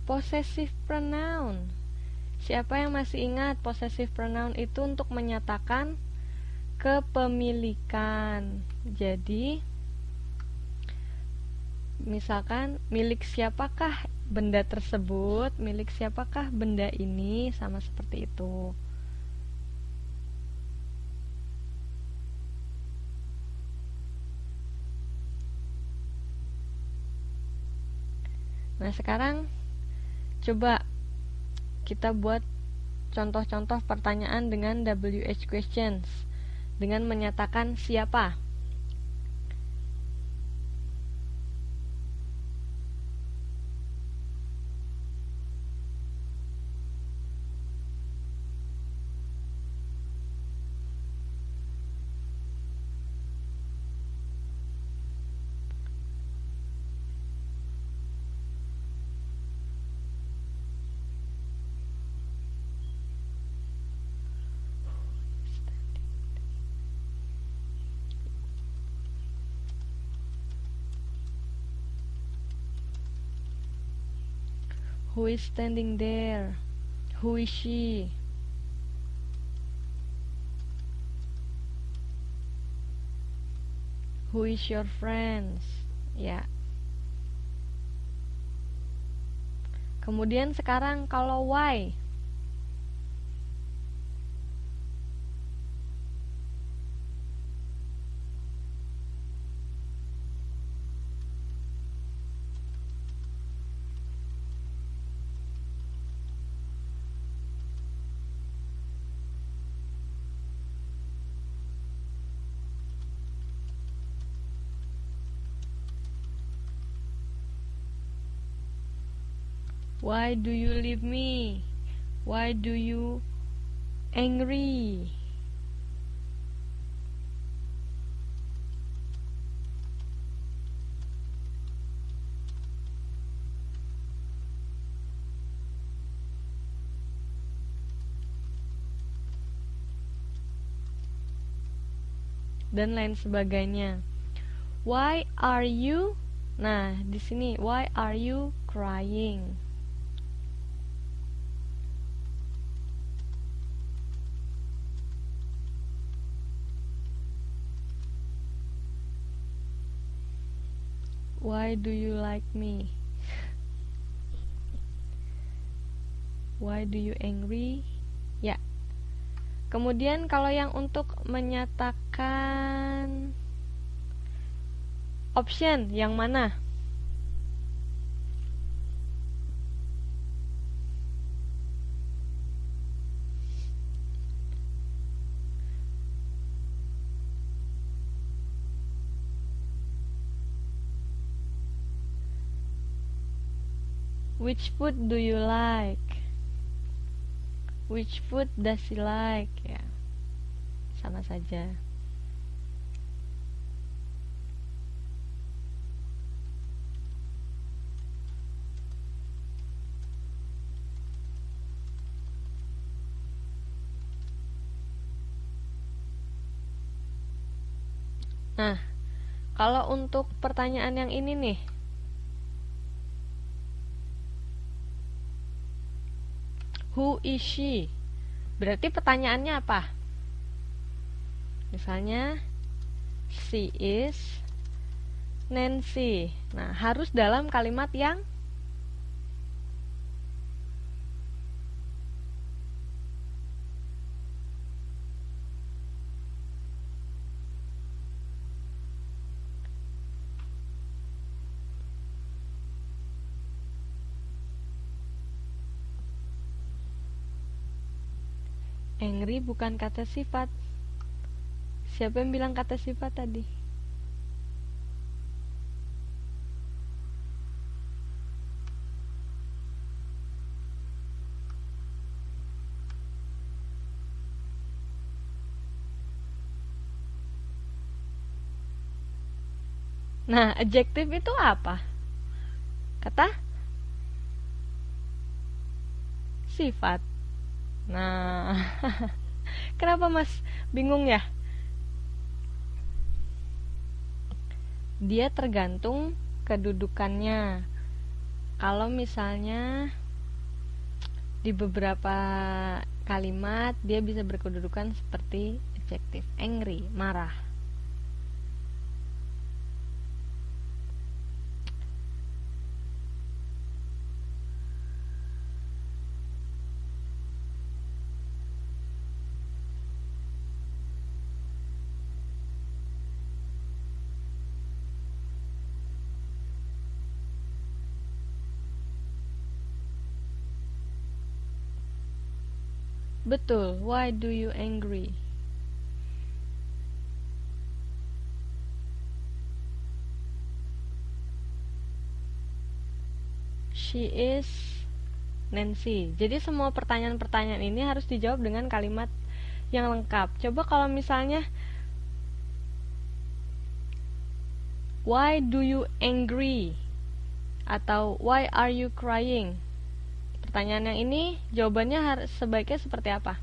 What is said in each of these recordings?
Possessive pronoun. Siapa yang masih ingat possessive pronoun itu untuk menyatakan kepemilikan. Jadi misalkan milik siapakah benda tersebut, milik siapakah benda ini, sama seperti itu. Nah, sekarang coba kita buat contoh-contoh pertanyaan dengan WH questions dengan menyatakan siapa. Who is standing there? Who is she? Who is your friends? Ya. Kemudian sekarang kalau why? Why do you leave me? Why do you angry? Dan lain sebagainya. Why are you? Nah, di sini why are you crying? Why do you like me? Why do you angry? Ya. Kemudian kalau yang untuk menyatakan option yang mana? Which food do you like? Which food does he like? Ya, sama saja. Nah, kalau untuk pertanyaan yang ini nih, who is she? Berarti pertanyaannya apa? Misalnya, she is Nancy. Nah, harus dalam kalimat yang angry bukan kata sifat. Siapa yang bilang kata sifat tadi? Nah, adjektif itu apa? Kata sifat. Nah, kenapa Mas bingung ya? Dia tergantung kedudukannya. Kalau misalnya di beberapa kalimat dia bisa berkedudukan seperti adjektif. Angry, marah. Betul, why do you angry? She is Nancy. Jadi semua pertanyaan-pertanyaan ini harus dijawab dengan kalimat yang lengkap. Coba kalau misalnya why do you angry? Atau why are you crying? Pertanyaan yang ini jawabannya harus sebaiknya seperti apa?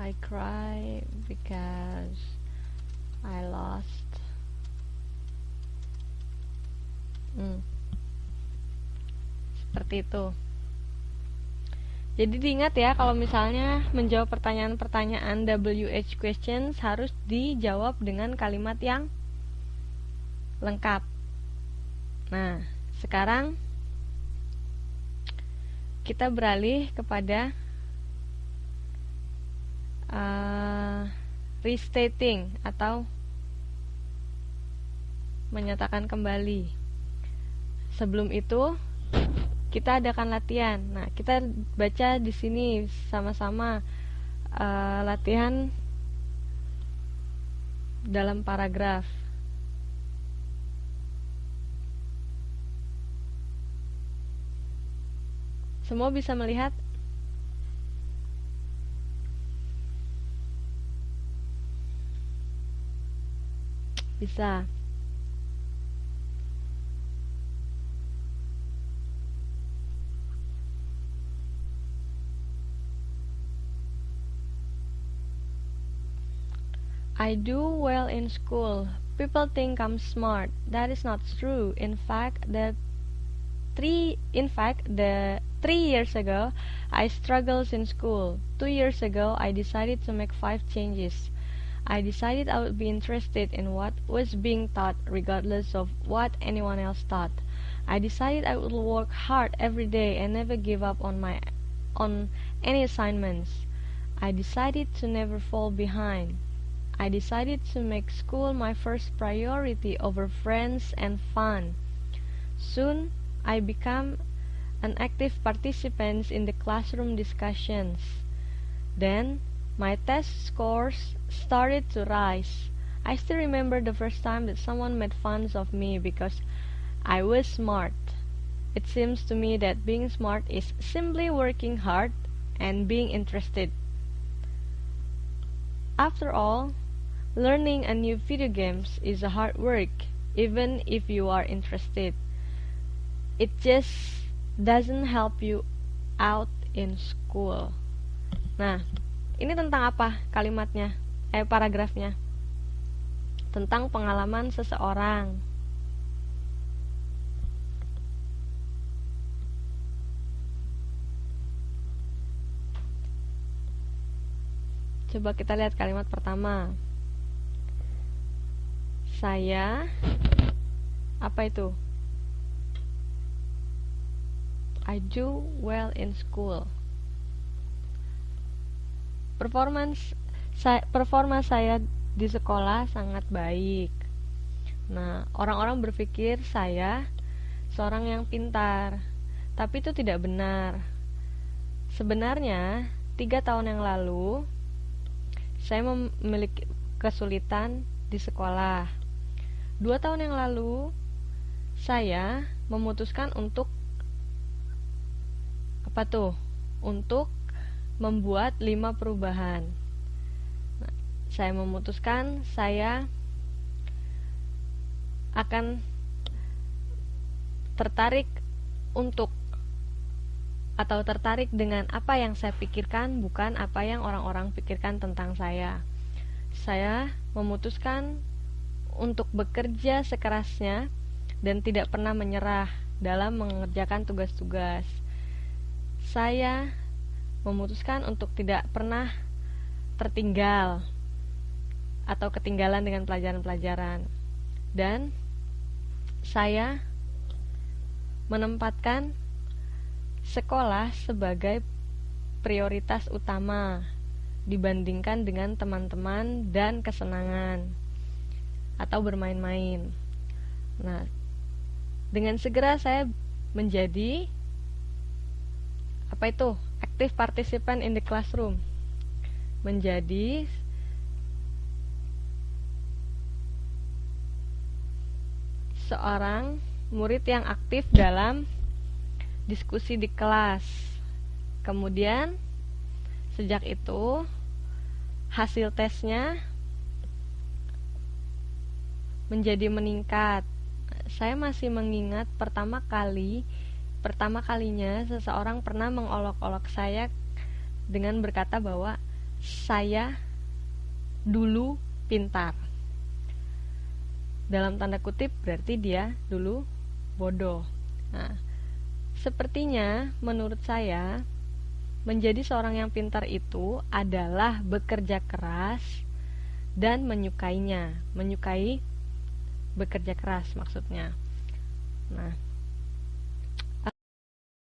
I cry because I lost. Seperti itu. Jadi diingat ya, kalau misalnya menjawab pertanyaan-pertanyaan WH questions harus dijawab dengan kalimat yang lengkap. Nah, sekarang kita beralih kepada restating atau menyatakan kembali. Sebelum itu kita adakan latihan. Nah, kita baca di sini sama-sama latihan dalam paragraf. Semua bisa melihat? Bisa. I do well in school. People think I'm smart. That is not true. In fact, the 3 years ago, I struggled in school. 2 years ago, I decided to make 5 changes. I decided I would be interested in what was being taught regardless of what anyone else thought. I decided I would work hard every day and never give up on any assignments. I decided to never fall behind. I decided to make school my first priority over friends and fun. Soon, I became an active participant in the classroom discussions. Then, my test scores started to rise. I still remember the first time that someone made fun of me because I was smart. It seems to me that being smart is simply working hard and being interested. After all, learning a new video games is a hard work, even if you are interested. It just doesn't help you out in school. Nah, ini tentang apa kalimatnya? Paragrafnya. Tentang pengalaman seseorang. Coba kita lihat kalimat pertama. Saya, apa itu? I do well in school. Performa saya di sekolah sangat baik. Nah, orang-orang berpikir saya seorang yang pintar, tapi itu tidak benar. Sebenarnya 3 tahun yang lalu saya memiliki kesulitan di sekolah. 2 tahun yang lalu saya memutuskan untuk apa tuh? Untuk membuat 5 perubahan. Nah, saya memutuskan saya akan tertarik untuk atau tertarik dengan apa yang saya pikirkan, bukan apa yang orang-orang pikirkan tentang saya. Saya memutuskan untuk bekerja sekerasnya dan tidak pernah menyerah dalam mengerjakan tugas-tugas. Saya memutuskan untuk tidak pernah tertinggal atau ketinggalan dengan pelajaran-pelajaran. Dan saya menempatkan sekolah sebagai prioritas utama dibandingkan dengan teman-teman dan kesenangan atau bermain-main. Nah, dengan segera saya menjadi active participant in the classroom, menjadi seorang murid yang aktif dalam diskusi di kelas. Kemudian sejak itu hasil tesnya menjadi meningkat. Saya masih mengingat pertama kalinya seseorang pernah mengolok-olok saya dengan berkata bahwa saya dulu pintar. Dalam tanda kutip berarti dia dulu bodoh. Nah, sepertinya menurut saya menjadi seorang yang pintar itu adalah bekerja keras dan menyukai bekerja keras maksudnya. Nah,